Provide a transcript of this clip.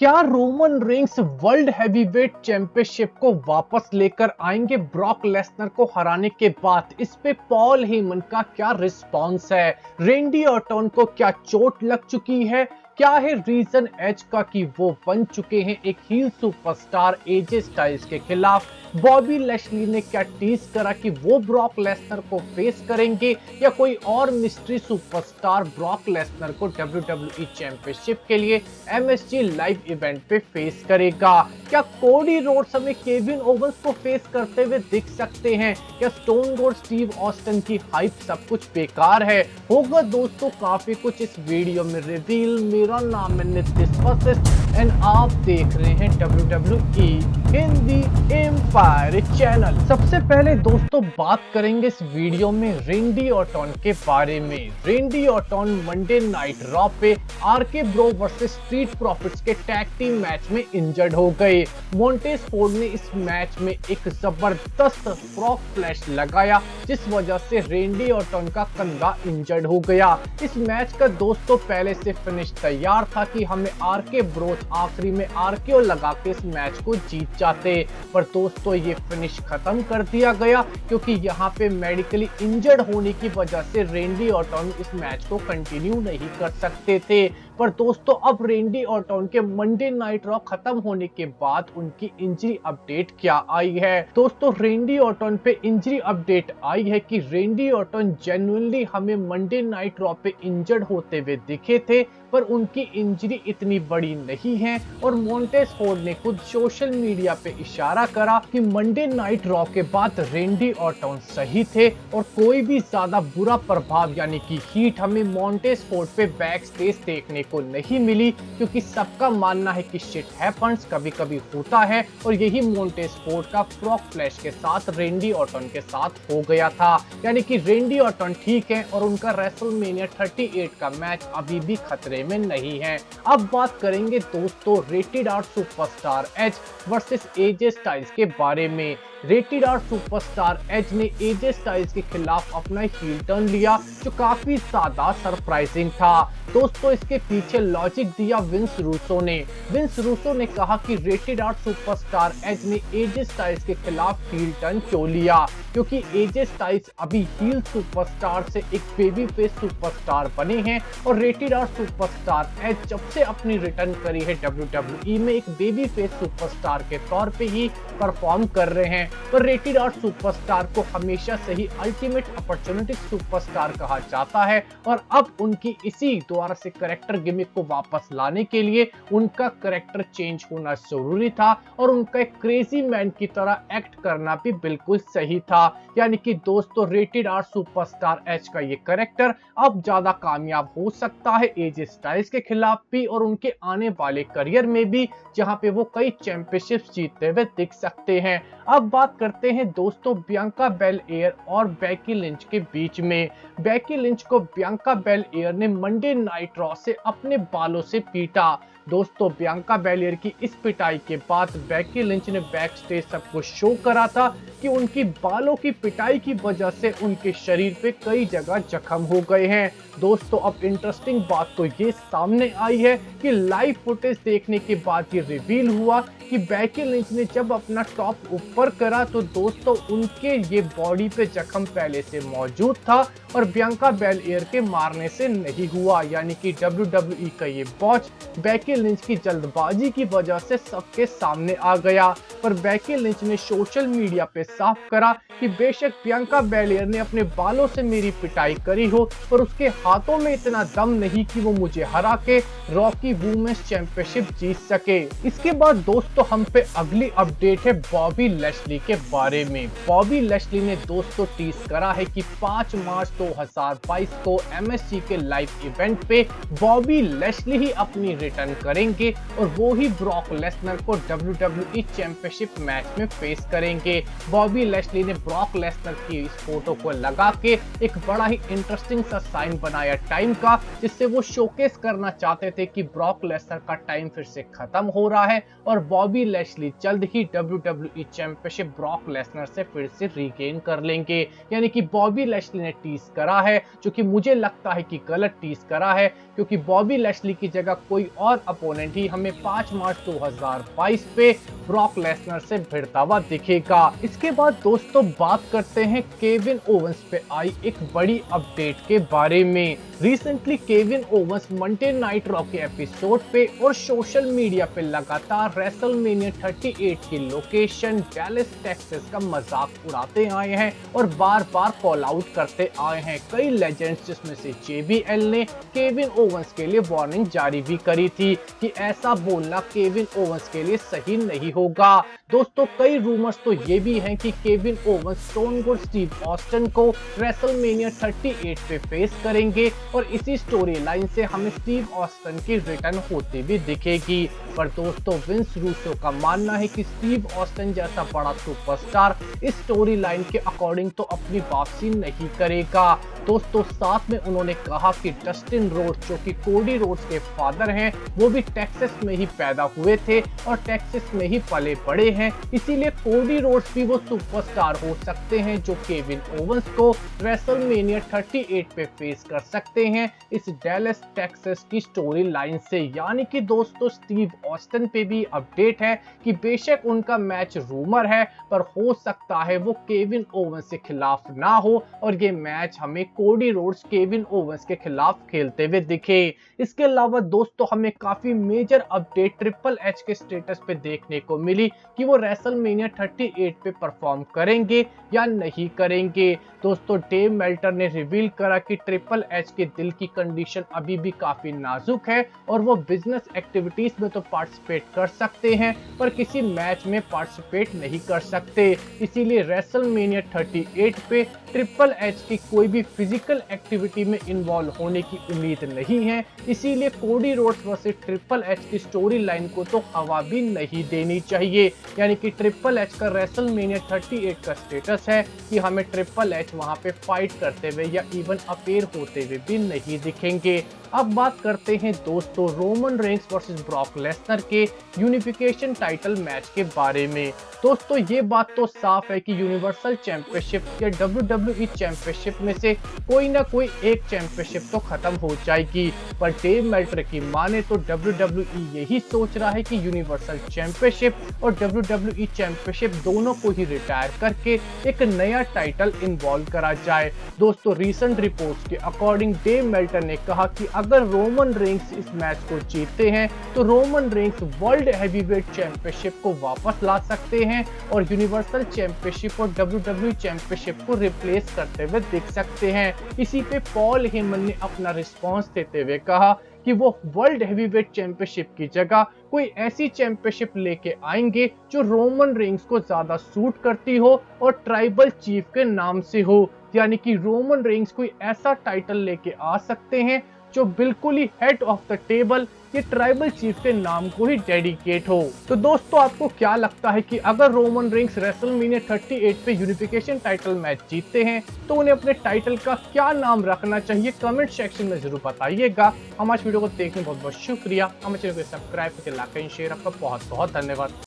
क्या Roman Reigns world heavyweight championship को वापस लेकर आएंगे ब्रॉक लेसनर को हराने के बाद? इस पे पॉल हेमन का क्या रिस्पांस है? रेंडी ऑर्टन को क्या चोट लग चुकी है? क्या है रीजन एज का कि वो बन चुके हैं एक हील सुपरस्टार एजे स्टाइल्स के खिलाफ? बॉबी लैशली ने क्या टीज करा कि वो ब्रॉक लेसनर को फेस करेंगे या कोई और मिस्ट्री सुपरस्टार ब्रॉक लेसनर को WWE चैंपियनशिप के लिए MSG लाइव इवेंट पे फेस करेगा? क्या कोडी रोड्स हमें केविन ओवंस को फेस करते हुए दिख सकते हैं? क्या स्टोन कोल्ड स्टीव ऑस्टिन की हाइप सब कुछ बेकार है? होगा दोस्तों काफी कुछ इस वीडियो में रिवील। मेरा नाम है नितिश वशिष्ठ एंड आप देख रहे हैं WWE हिंदी एम्पायर चैनल। सबसे पहले दोस्तों बात करेंगे इस वीडियो में रेंडी ऑर्टन के बारे में। Randy Orton Monday night Raw पे RK bro versus street profits के टैग टीम मैच में इंजर्ड हो गए। मोंटेज फोर्ड ने इस मैच में एक जबरदस्त फ्रॉग फ्लैश लगाया जिस वजह से रेंडी ऑर्टन का कंधा इंजर्ड हो गया। इस मैच का दोस्तों पहले से फिनिश तैयार था कि हमें आरके ब्रोस आखिरी में आरकेओ लगा के इस मैच को जीत जाते, पर दोस्तों ये फिनिश खत्म कर दिया गया क्योंकि यहाँ पे मेडिकली इंजर्ड होने की वजह से रेंडी ऑर्टन इस मैच को कंटिन्यू नहीं कर सकते थे। पर दोस्तों अब रेंडी ऑर्टन के मंडे नाइट रॉ खत्म होने के बाद उनकी इंजरी अपडेट क्या आई है? दोस्तों रेंडी ऑर्टन पे इंजरी अपडेट आई है कि रेंडी ऑर्टन जेन्युइनली हमें मंडे नाइट रॉ पे इंजर्ड होते हुए दिखे थे, पर उनकी इंजरी इतनी बड़ी नहीं है। और मोंटेज फोर्ड ने खुद सोशल मीडिया पे इशारा करा कि मंडे नाइट रॉ के बाद रेंडी ऑर्टन सही थे और कोई भी ज्यादा बुरा प्रभाव यानी कि हीट हमें मोंटेज फोर्ड पे बैक स्टेज देखने को नहीं मिली, क्योंकि सबका मानना है कि शिट हैपेंस, कभी कभी होता है। और यही मोंटेज फोर्ड का फ्रॉग फ्लैश के साथ रेंडी ऑर्टन के साथ हो गया था, यानी कि रेंडी ऑर्टन ठीक है और उनका रेसलमेनिया 38 का मैच अभी भी खतरे में नहीं है। अब बात करेंगे दोस्तों Rated R Superstar Edge versus AJ Styles के बारे में। रेटेड आर सुपरस्टार एज ने एजे स्टाइल्स के खिलाफ अपना हील टर्न लिया जो काफी ज्यादा सरप्राइजिंग था। दोस्तों इसके पीछे लॉजिक दिया विंस रूसो ने। विंस रूसो ने कहा कि रेटेड आर सुपरस्टार एज ने एजे स्टाइल्स के खिलाफ हील टर्न क्यों लिया, क्योंकि एजे स्टाइल्स अभी हील सुपरस्टार से एक बेबी फेस सुपरस्टार बने हैं और रेटेड आर सुपरस्टार एज जब से अपनी रिटर्न करी है WWE में एक बेबी फेस सुपरस्टार के तौर पे ही परफॉर्म कर रहे हैं। पर रेटेड आर सुपरस्टार को हमेशा से ही अल्टीमेट अपॉर्चुनिटी सुपरस्टार कहा जाता है और अब उनकी इसी द्वारा से कैरेक्टर गिमिक को वापस लाने के लिए उनका कैरेक्टर चेंज होना जरूरी था और उनका एक क्रेजी मैन की तरह एक्ट करना भी बिल्कुल सही था। यानी कि दोस्तों रेटेड आर सुपरस्टार एज का ये कैरेक्टर अब ज्यादा कामयाब हो सकता है एजे स्टाइल्स के खिलाफ भी और उनके आने वाले करियर में भी, जहां पे वो कई चैंपियनशिप्स जीतते हुए दिख सकते हैं। अब बात करते हैं दोस्तों बियांका बेलेयर और बेकी लिंच के बीच में। बेकी लिंच को बियांका बेलेयर ने मंडे नाइट रॉ से अपने बालों से पीटा। दोस्तों बियांका बेलेयर की इस पिटाई के बाद बेकी लिंच ने बैक स्टेज सबको शो करा था कि उनकी बालों की पिटाई की वजह से उनके शरीर पे कई जगह जख्म हो गए हैं। दोस्तों अब इंटरेस्टिंग बात तो ये सामने आई है कि लाइव फुटेज देखने के बाद ये रिवील हुआ कि बेकी लिंच ने जब अपना टॉप ऊपर करा तो दोस्तों उनके ये बॉडी पे जख्म पहले से मौजूद था और बियांका बेलेयर के मारने से नहीं हुआ। यानी कि WWE का ये बॉच बेकी लिंच की जल्दबाजी की वजह से सबके सामने आ गया। पर बेकी लिंच ने सोशल मीडिया पे साफ करा कि बेशक बियांका बेलेयर ने अपने बालों से मेरी पिटाई करी हो पर उसके हाथों में इतना दम नहीं कि वो मुझे हरा के रॉकी वुमेन्स चैंपियनशिप जीत सके। इसके बाद दोस्तों हम पे अगली अपडेट है बॉबी लैशली के बारे में। बॉबी लैशली ने दोस्तों टीज करा है कि 5 मार्च 2022 को MSG के लाइव इवेंट पे बॉबी लैशली ही अपनी रिटर्न करेंगे और वो ही ब्रॉक लेसनर को WWE चैंपियनशिप मैच में फेस करेंगे। बॉबी लैशली ने ब्रॉक लेसनर की इस फोटो को लगा के एक बड़ा ही इंटरेस्टिंग सा साइन बनाया टाइम का, जिससे वो शोकेस करना चाहते थे कि ब्रॉक लेसनर का टाइम फिर से खत्म हो रहा है और बॉबी लैशली जल्द ही WWE चैंपियनशिप ब्रॉक लेसनर से फिर से रीगेन कर लेंगे। यानी कि बॉबी लैशली ने टीज करा है, जो कि मुझे लगता है कि गलत टीज करा है, क्योंकि बॉबी लैशली की जगह कोई और अपोनेंट ही हमें 5 मार्च 2022 पे ब्रॉक लेसनर से भिड़ता हुआ दिखेगा। इसके बाद दोस्तों बात करते हैं केविन ओवेंस पे आई एक बड़ी अपडेट के बारे में। Recently Kevin Owens Monday night raw के एपिसोड पे और सोशल मीडिया पे लगातार रेसलमेनिया 38 की लोकेशन डैलस टेक्सास का मजाक उड़ाते आए हैं और बार बार कॉल आउट करते आए हैं। कई लेजेंड्स जिसमें से JBL ने केविन ओवेंस के लिए वार्निंग जारी भी करी थी कि ऐसा बोलना केविन ओवेंस के लिए सही नहीं होगा। दोस्तों कई रूमर्स तो ये भी हैं कि Kevin Owens stone cold Steve Austin को रेसलमेनिया 38 पे फेस करेंगे और इसी स्टोरी लाइन से हमें स्टीव ऑस्टिन की रिटर्न होती भी दिखेगी। पर दोस्तों विंस रूसो का मानना है कि स्टीव ऑस्टिन जैसा बड़ा सुपरस्टार इस स्टोरी लाइन के अकॉर्डिंग तो अपनी वापसी नहीं करेगा। दोस्तों साथ में उन्होंने कहा कि डस्टिन रोड्स जो कि कोडी रोड्स के फादर हैं वो भी टेक्सास में ही पैदा हुए थे और टेक्सास में ही पले बड़े हैं, इसीलिए कोडी रोड्स भी वो सुपरस्टार हो सकते हैं जो केविन ओवेंस को रेसलमेनिया 38 पे फेस कर सकते हैं इस डैलस टेक्सास की स्टोरी लाइन से। यानी कि दोस्तों स्टीव ऑस्टिन पे भी अपडेट है कि बेशक उनका मैच रूमर है पर हो सकता है वो केविन ओवेंस के खिलाफ ना हो और ये मैच हमें कोडी रोड्स केविन ओवेंस के खिलाफ खेलते हुए दिखे। इसके अलावा दोस्तों हमें काफी मेजर अपडेट ट्रिपल एच के स्टेटस पे देखने को मिली कि वो रेसलमेनिया 38 पे परफॉर्म करेंगे या नहीं करेंगे। दोस्तों डेव मेल्टर ने रिवील करा कि ट्रिपल एच के दिल की कंडीशन अभी भी काफी नाजुक है और वो बिजनेस एक्टिविटीज में तो पार्टिसिपेट कर सकते हैं पर किसी मैच में पार्टिसिपेट नहीं कर सकते, इसीलिए रेसलमेनिया 38 पे ट्रिपल एच की कोई भी फिजिकल एक्टिविटी में इन्वॉल्व होने की उम्मीद नहीं है। इसीलिए Cody Rhodes versus triple H की स्टोरी लाइन को तो हवा भी नहीं देनी चाहिए। यानी कि ट्रिपल एच का रेसलमेनिया 38 का स्टेटस है कि हमें ट्रिपल एच वहां पे फाइट करते हुए या इवन अपेयर होते हुए भी नहीं दिखेंगे। अब बात करते हैं दोस्तों Roman Reigns versus Brock Lesnar के यूनिफिकेशन टाइटल मैच के बारे में। दोस्तों ये बात तो साफ है कि यूनिवर्सल चैंपियनशिप या WWE चैंपियनशिप में से कोई ना कोई एक चैंपियनशिप तो खत्म हो जाएगी, पर डेव मेल्टर की माने तो WWE यही सोच रहा है कि यूनिवर्सल चैंपियनशिप और WWE चैंपियनशिप दोनों को ही रिटायर करके एक नया टाइटल इन्वॉल्व करा जाए। दोस्तों रीसेंट रिपोर्ट्स के अकॉर्डिंग डेव मेल्टर ने कहा कि अगर रोमन रेंस इस मैच को जीतते हैं तो Roman Reigns world heavyweight championship को वापस ला सकते हैं और यूनिवर्सल चैंपियनशिप और WWE चैंपियनशिप को रिप्लेस करते हुए दिख सकते हैं। इसी पे पॉल हेमन ने अपना रिस्पांस देते हुए कहा कि वो वर्ल्ड हैवीवेट चैंपियनशिप की जगह कोई ऐसी चैंपियनशिप लेके आएंगे जो रोमन रेंस को ज्यादा सूट करती हो और ट्राइबल चीफ के नाम से हो। यानी कि रोमन रेंस कोई ऐसा टाइटल लेके आ सकते हैं जो बिल्कुल ही हेड ऑफ द टेबल ये ट्राइबल चीफ के नाम को ही डेडिकेट हो। तो दोस्तों आपको क्या लगता है कि अगर रोमन रेंस रेसलमेनिया 38 पे यूनिफिकेशन टाइटल मैच जीतते हैं तो उन्हें अपने टाइटल का क्या नाम रखना चाहिए? कमेंट सेक्शन में जरूर बताइएगा। हमारे वीडियो को देखने बहुत बहुत शुक्रिया। हमारे चैनल को सब्सक्राइब करके लाइक एंड शेयर आपका बहुत बहुत धन्यवाद।